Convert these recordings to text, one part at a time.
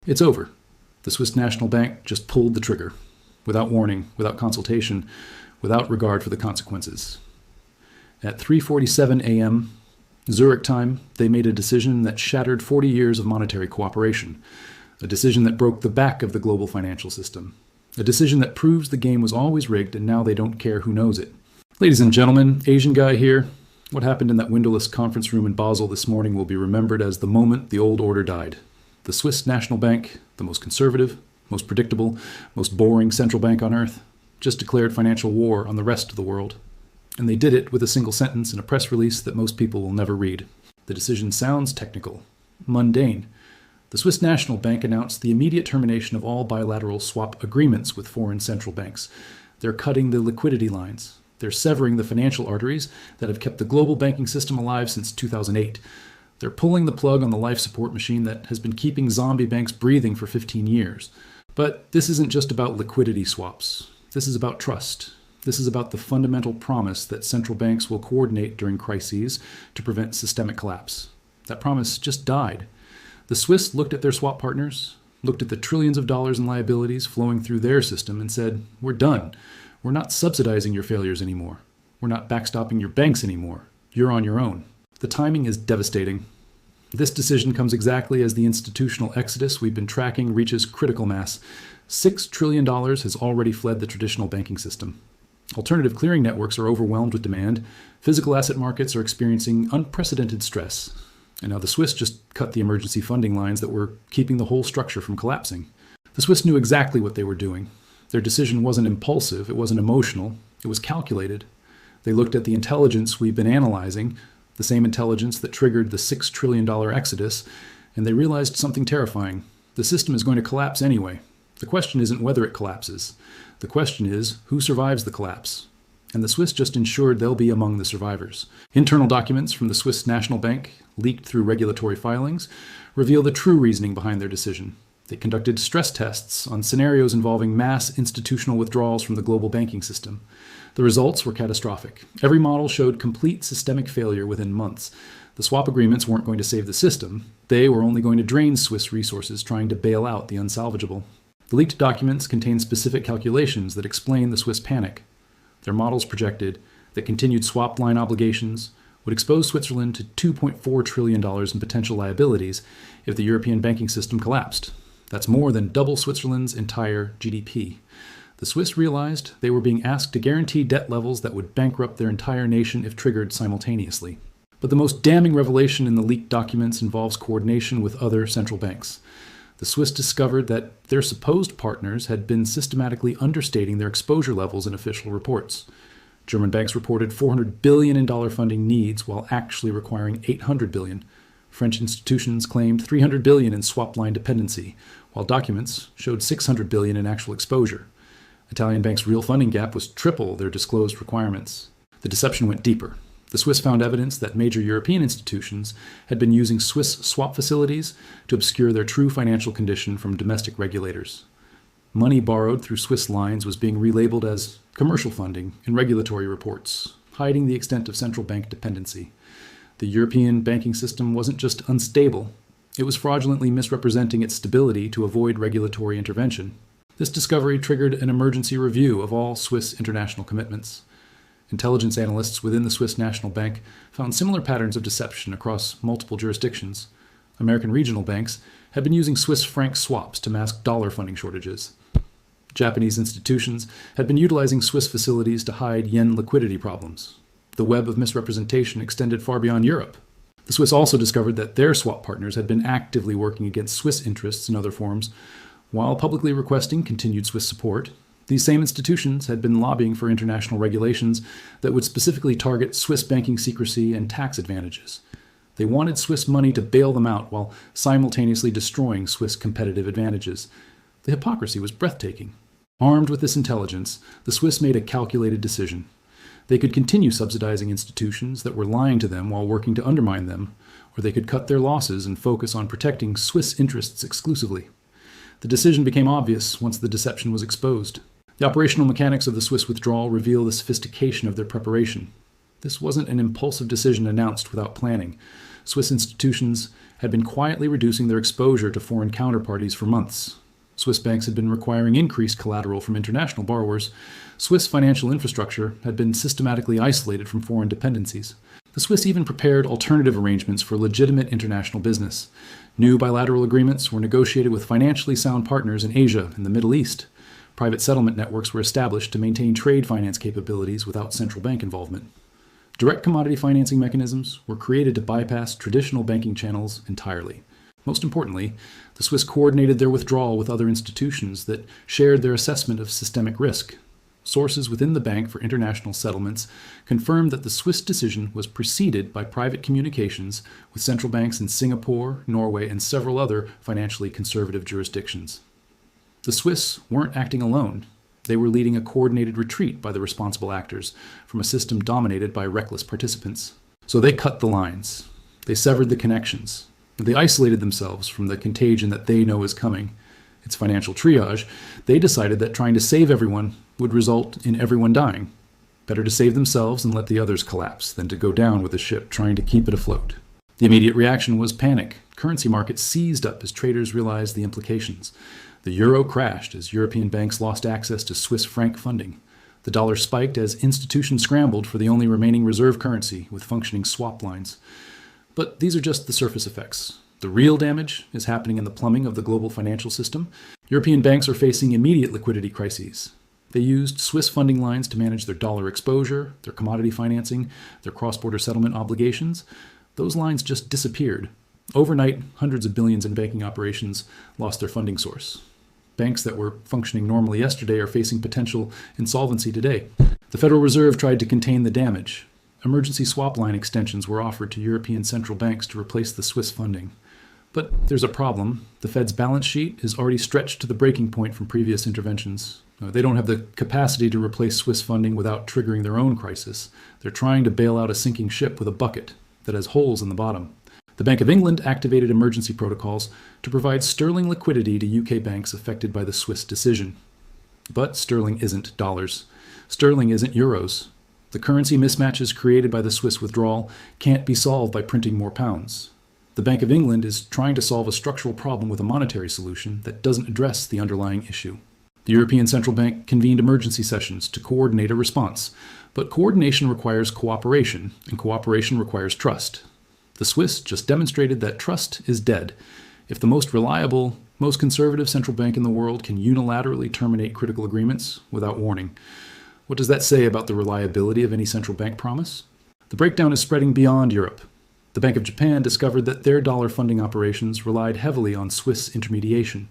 It's over. The Swiss National Bank just pulled the trigger, without warning, without consultation, without regard for the consequences. At 3:47 a.m. Zurich time, they made a decision that shattered 40 years of monetary cooperation, a decision that broke the back of the global financial system, a decision that proves the game was always rigged and now they don't care who knows it. Ladies and gentlemen, Asian guy here. What happened in that windowless conference room in Basel this morning will be remembered as the moment the old order died. The Swiss National Bank, the most conservative, most predictable, most boring central bank on earth, just declared financial war on the rest of the world. And they did it with a single sentence in a press release that most people will never read. The decision sounds technical, mundane. The Swiss National Bank announced the immediate termination of all bilateral swap agreements with foreign central banks. They're cutting the liquidity lines. They're severing the financial arteries that have kept the global banking system alive since 2008. They're pulling the plug on the life support machine that has been keeping zombie banks breathing for 15 years. But this isn't just about liquidity swaps. This is about trust. This is about the fundamental promise that central banks will coordinate during crises to prevent systemic collapse. That promise just died. The Swiss looked at their swap partners, looked at the trillions of dollars in liabilities flowing through their system and said, "We're done. We're not subsidizing your failures anymore. We're not backstopping your banks anymore. You're on your own." The timing is devastating. This decision comes exactly as the institutional exodus we've been tracking reaches critical mass. $6 trillion has already fled the traditional banking system. Alternative clearing networks are overwhelmed with demand. Physical asset markets are experiencing unprecedented stress. And now the Swiss just cut the emergency funding lines that were keeping the whole structure from collapsing. The Swiss knew exactly what they were doing. Their decision wasn't impulsive, it wasn't emotional, it was calculated. They looked at the intelligence we've been analyzing, the same intelligence that triggered the $6 trillion exodus, and they realized something terrifying. The system is going to collapse anyway. The question isn't whether it collapses. The question is, who survives the collapse? And the Swiss just ensured they'll be among the survivors. Internal documents from the Swiss National Bank, leaked through regulatory filings, reveal the true reasoning behind their decision. They conducted stress tests on scenarios involving mass institutional withdrawals from the global banking system. The results were catastrophic. Every model showed complete systemic failure within months. The swap agreements weren't going to save the system. They were only going to drain Swiss resources trying to bail out the unsalvageable. The leaked documents contain specific calculations that explain the Swiss panic. Their models projected that continued swap line obligations would expose Switzerland to $2.4 trillion in potential liabilities if the European banking system collapsed. That's more than double Switzerland's entire GDP. The Swiss realized they were being asked to guarantee debt levels that would bankrupt their entire nation if triggered simultaneously. But the most damning revelation in the leaked documents involves coordination with other central banks. The Swiss discovered that their supposed partners had been systematically understating their exposure levels in official reports. German banks reported $400 billion in dollar funding needs while actually requiring $800 billion. French institutions claimed $300 billion in swap line dependency, while documents showed $600 billion in actual exposure. Italian banks' real funding gap was triple their disclosed requirements. The deception went deeper. The Swiss found evidence that major European institutions had been using Swiss swap facilities to obscure their true financial condition from domestic regulators. Money borrowed through Swiss lines was being relabeled as commercial funding in regulatory reports, hiding the extent of central bank dependency. The European banking system wasn't just unstable, it was fraudulently misrepresenting its stability to avoid regulatory intervention. This discovery triggered an emergency review of all Swiss international commitments. Intelligence analysts within the Swiss National Bank found similar patterns of deception across multiple jurisdictions. American regional banks had been using Swiss franc swaps to mask dollar funding shortages. Japanese institutions had been utilizing Swiss facilities to hide yen liquidity problems. The web of misrepresentation extended far beyond Europe. The Swiss also discovered that their swap partners had been actively working against Swiss interests in other forms, while publicly requesting continued Swiss support. These same institutions had been lobbying for international regulations that would specifically target Swiss banking secrecy and tax advantages. They wanted Swiss money to bail them out while simultaneously destroying Swiss competitive advantages. The hypocrisy was breathtaking. Armed with this intelligence, the Swiss made a calculated decision. They could continue subsidizing institutions that were lying to them while working to undermine them, or they could cut their losses and focus on protecting Swiss interests exclusively. The decision became obvious once the deception was exposed. The operational mechanics of the Swiss withdrawal reveal the sophistication of their preparation. This wasn't an impulsive decision announced without planning. Swiss institutions had been quietly reducing their exposure to foreign counterparties for months. Swiss banks had been requiring increased collateral from international borrowers. Swiss financial infrastructure had been systematically isolated from foreign dependencies. The Swiss even prepared alternative arrangements for legitimate international business. New bilateral agreements were negotiated with financially sound partners in Asia and the Middle East. Private settlement networks were established to maintain trade finance capabilities without central bank involvement. Direct commodity financing mechanisms were created to bypass traditional banking channels entirely. Most importantly, the Swiss coordinated their withdrawal with other institutions that shared their assessment of systemic risk. Sources within the Bank for International Settlements confirmed that the Swiss decision was preceded by private communications with central banks in Singapore, Norway, and several other financially conservative jurisdictions. The Swiss weren't acting alone. They were leading a coordinated retreat by the responsible actors from a system dominated by reckless participants. So they cut the lines. They severed the connections. They isolated themselves from the contagion that they know is coming. It's financial triage. They decided that trying to save everyone would result in everyone dying. Better to save themselves and let the others collapse than to go down with the ship trying to keep it afloat. The immediate reaction was panic. Currency markets seized up as traders realized the implications. The euro crashed as European banks lost access to Swiss franc funding. The dollar spiked as institutions scrambled for the only remaining reserve currency with functioning swap lines. But these are just the surface effects. The real damage is happening in the plumbing of the global financial system. European banks are facing immediate liquidity crises. They used Swiss funding lines to manage their dollar exposure, their commodity financing, their cross-border settlement obligations. Those lines just disappeared. Overnight, hundreds of billions in banking operations lost their funding source. Banks that were functioning normally yesterday are facing potential insolvency today. The Federal Reserve tried to contain the damage. Emergency swap line extensions were offered to European central banks to replace the Swiss funding. But there's a problem. The Fed's balance sheet is already stretched to the breaking point from previous interventions. They don't have the capacity to replace Swiss funding without triggering their own crisis. They're trying to bail out a sinking ship with a bucket that has holes in the bottom. The Bank of England activated emergency protocols to provide sterling liquidity to UK banks affected by the Swiss decision. But sterling isn't dollars. Sterling isn't euros. The currency mismatches created by the Swiss withdrawal can't be solved by printing more pounds. The Bank of England is trying to solve a structural problem with a monetary solution that doesn't address the underlying issue. The European Central Bank convened emergency sessions to coordinate a response, but coordination requires cooperation, and cooperation requires trust. The Swiss just demonstrated that trust is dead. If the most reliable, most conservative central bank in the world can unilaterally terminate critical agreements without warning, what does that say about the reliability of any central bank promise? The breakdown is spreading beyond Europe. The Bank of Japan discovered that their dollar funding operations relied heavily on Swiss intermediation.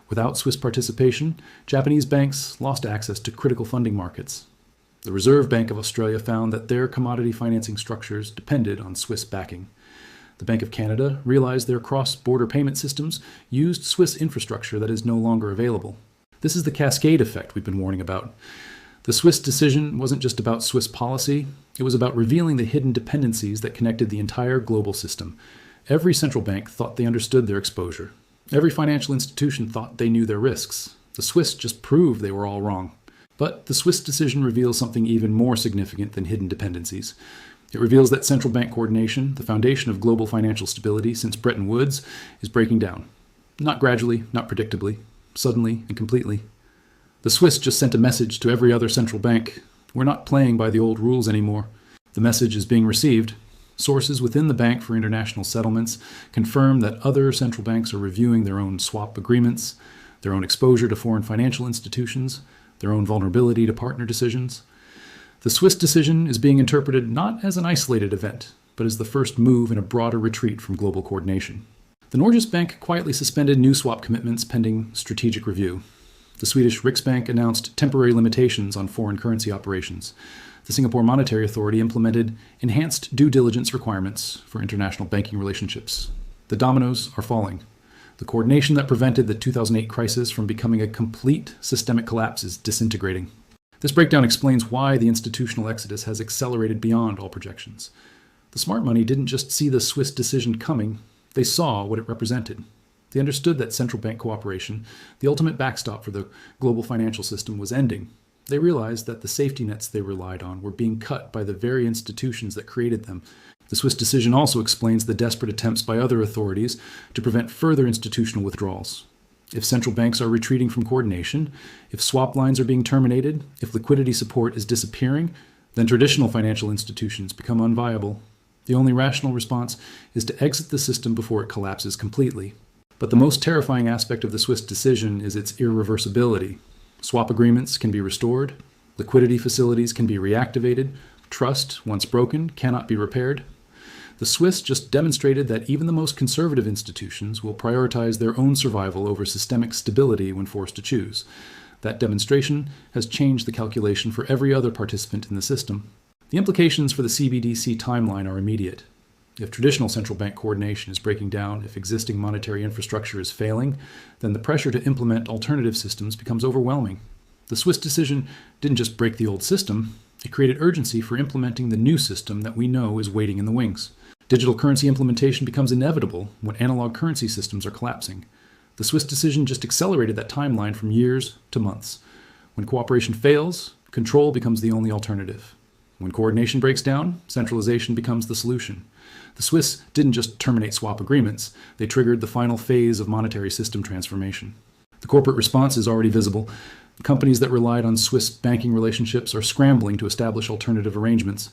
Without Swiss participation, Japanese banks lost access to critical funding markets. The Reserve Bank of Australia found that their commodity financing structures depended on Swiss backing. The Bank of Canada realized their cross-border payment systems used Swiss infrastructure that is no longer available. This is the cascade effect we've been warning about. The Swiss decision wasn't just about Swiss policy, it was about revealing the hidden dependencies that connected the entire global system. Every central bank thought they understood their exposure. Every financial institution thought they knew their risks. The Swiss just proved they were all wrong. But the Swiss decision reveals something even more significant than hidden dependencies. It reveals that central bank coordination, the foundation of global financial stability since Bretton Woods, is breaking down. Not gradually, not predictably, suddenly and completely. The Swiss just sent a message to every other central bank. We're not playing by the old rules anymore. The message is being received. Sources within the Bank for International Settlements confirm that other central banks are reviewing their own swap agreements, their own exposure to foreign financial institutions, their own vulnerability to partner decisions. The Swiss decision is being interpreted not as an isolated event, but as the first move in a broader retreat from global coordination. The Norges Bank quietly suspended new swap commitments pending strategic review. The Swedish Riksbank announced temporary limitations on foreign currency operations. The Singapore Monetary Authority implemented enhanced due diligence requirements for international banking relationships. The dominoes are falling. The coordination that prevented the 2008 crisis from becoming a complete systemic collapse is disintegrating. This breakdown explains why the institutional exodus has accelerated beyond all projections. The smart money didn't just see the Swiss decision coming, they saw what it represented. They understood that central bank cooperation, the ultimate backstop for the global financial system, was ending. They realized that the safety nets they relied on were being cut by the very institutions that created them. The Swiss decision also explains the desperate attempts by other authorities to prevent further institutional withdrawals. If central banks are retreating from coordination, if swap lines are being terminated, if liquidity support is disappearing, then traditional financial institutions become unviable. The only rational response is to exit the system before it collapses completely. But the most terrifying aspect of the Swiss decision is its irreversibility. Swap agreements can be restored, liquidity facilities can be reactivated, trust, once broken, cannot be repaired. The Swiss just demonstrated that even the most conservative institutions will prioritize their own survival over systemic stability when forced to choose. That demonstration has changed the calculation for every other participant in the system. The implications for the CBDC timeline are immediate. If traditional central bank coordination is breaking down, if existing monetary infrastructure is failing, then the pressure to implement alternative systems becomes overwhelming. The Swiss decision didn't just break the old system, it created urgency for implementing the new system that we know is waiting in the wings. Digital currency implementation becomes inevitable when analog currency systems are collapsing. The Swiss decision just accelerated that timeline from years to months. When cooperation fails, control becomes the only alternative. When coordination breaks down, centralization becomes the solution. The Swiss didn't just terminate swap agreements, they triggered the final phase of monetary system transformation. The corporate response is already visible. Companies that relied on Swiss banking relationships are scrambling to establish alternative arrangements.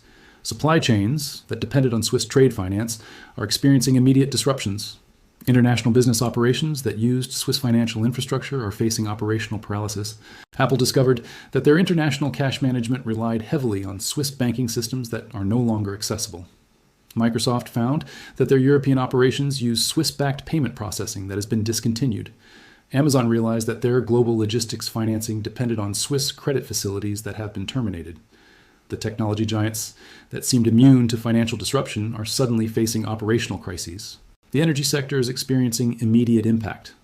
Supply chains that depended on Swiss trade finance are experiencing immediate disruptions. International business operations that used Swiss financial infrastructure are facing operational paralysis. Apple discovered that their international cash management relied heavily on Swiss banking systems that are no longer accessible. Microsoft found that their European operations use Swiss-backed payment processing that has been discontinued. Amazon realized that their global logistics financing depended on Swiss credit facilities that have been terminated. The technology giants that seemed immune to financial disruption are suddenly facing operational crises. The energy sector is experiencing immediate impact.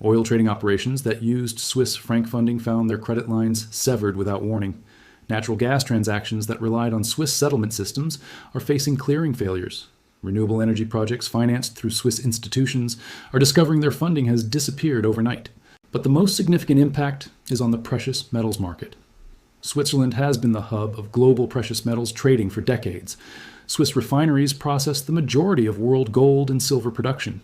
Oil trading operations that used Swiss franc funding found their credit lines severed without warning. Natural gas transactions that relied on Swiss settlement systems are facing clearing failures. Renewable energy projects financed through Swiss institutions are discovering their funding has disappeared overnight. But the most significant impact is on the precious metals market. Switzerland has been the hub of global precious metals trading for decades. Swiss refineries process the majority of world gold and silver production.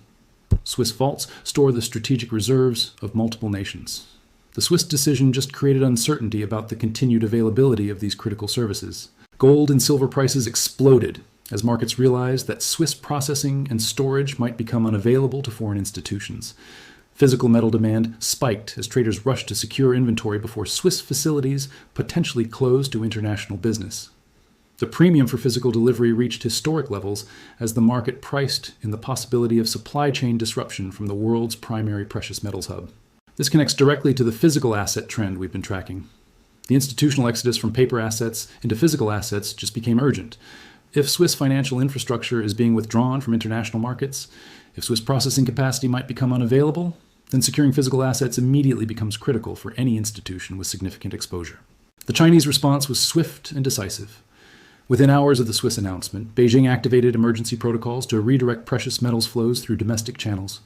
Swiss vaults store the strategic reserves of multiple nations. The Swiss decision just created uncertainty about the continued availability of these critical services. Gold and silver prices exploded as markets realized that Swiss processing and storage might become unavailable to foreign institutions. Physical metal demand spiked as traders rushed to secure inventory before Swiss facilities potentially closed to international business. The premium for physical delivery reached historic levels as the market priced in the possibility of supply chain disruption from the world's primary precious metals hub. This connects directly to the physical asset trend we've been tracking. The institutional exodus from paper assets into physical assets just became urgent. If Swiss financial infrastructure is being withdrawn from international markets, if Swiss processing capacity might become unavailable, then securing physical assets immediately becomes critical for any institution with significant exposure. The Chinese response was swift and decisive. Within hours of the Swiss announcement, Beijing activated emergency protocols to redirect precious metals flows through domestic channels.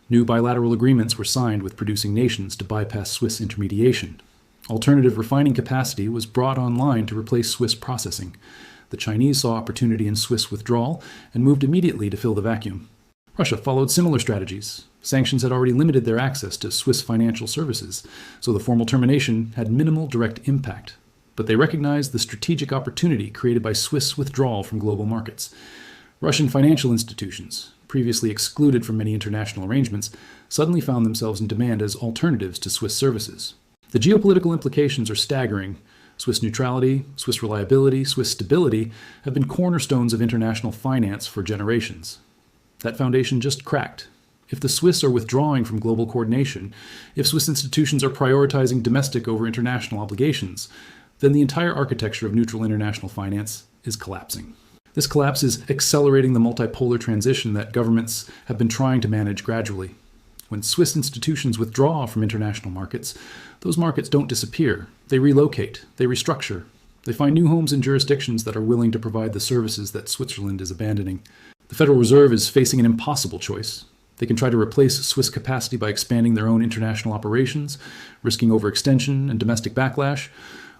New bilateral agreements were signed with producing nations to bypass Swiss intermediation. Alternative refining capacity was brought online to replace Swiss processing. The Chinese saw opportunity in Swiss withdrawal and moved immediately to fill the vacuum. Russia followed similar strategies. Sanctions had already limited their access to Swiss financial services, so the formal termination had minimal direct impact. But they recognized the strategic opportunity created by Swiss withdrawal from global markets. Russian financial institutions, previously excluded from many international arrangements, suddenly found themselves in demand as alternatives to Swiss services. The geopolitical implications are staggering. Swiss neutrality, Swiss reliability, Swiss stability have been cornerstones of international finance for generations. That foundation just cracked. If the Swiss are withdrawing from global coordination, if Swiss institutions are prioritizing domestic over international obligations, then the entire architecture of neutral international finance is collapsing. This collapse is accelerating the multipolar transition that governments have been trying to manage gradually. When Swiss institutions withdraw from international markets, those markets don't disappear. They relocate, they restructure. They find new homes in jurisdictions that are willing to provide the services that Switzerland is abandoning. The Federal Reserve is facing an impossible choice. They can try to replace Swiss capacity by expanding their own international operations, risking overextension and domestic backlash,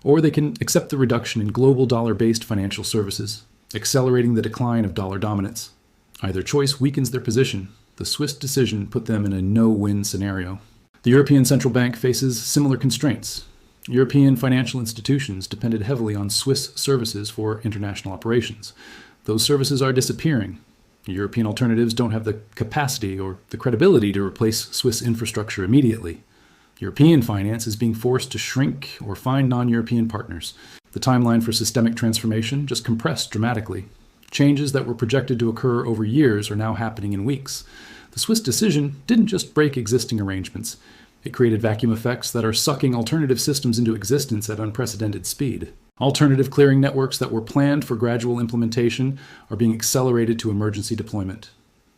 or they can accept the reduction in global dollar-based financial services. accelerating the decline of dollar dominance. Either choice weakens their position. The Swiss decision put them in a no-win scenario. The European Central Bank faces similar constraints. European financial institutions depended heavily on Swiss services for international operations. Those services are disappearing. European alternatives don't have the capacity or the credibility to replace Swiss infrastructure immediately. European finance is being forced to shrink or find non-European partners. The timeline for systemic transformation just compressed dramatically. Changes that were projected to occur over years are now happening in weeks. The Swiss decision didn't just break existing arrangements. It created vacuum effects that are sucking alternative systems into existence at unprecedented speed. Alternative clearing networks that were planned for gradual implementation are being accelerated to emergency deployment.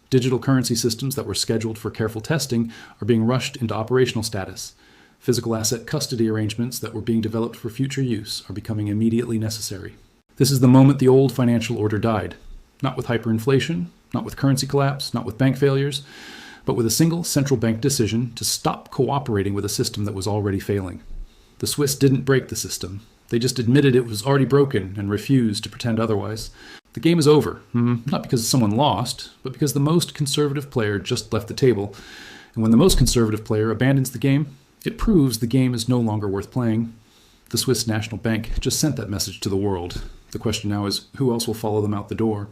Digital currency systems that were scheduled for careful testing are being rushed into operational status. Physical asset custody arrangements that were being developed for future use are becoming immediately necessary. This is the moment the old financial order died. Not with hyperinflation, not with currency collapse, not with bank failures, but with a single central bank decision to stop cooperating with a system that was already failing. The Swiss didn't break the system. They just admitted it was already broken and refused to pretend otherwise. The game is over, not because someone lost, but because the most conservative player just left the table. And when the most conservative player abandons the game, it proves the game is no longer worth playing. The Swiss National Bank just sent that message to the world. The question now is, who else will follow them out the door?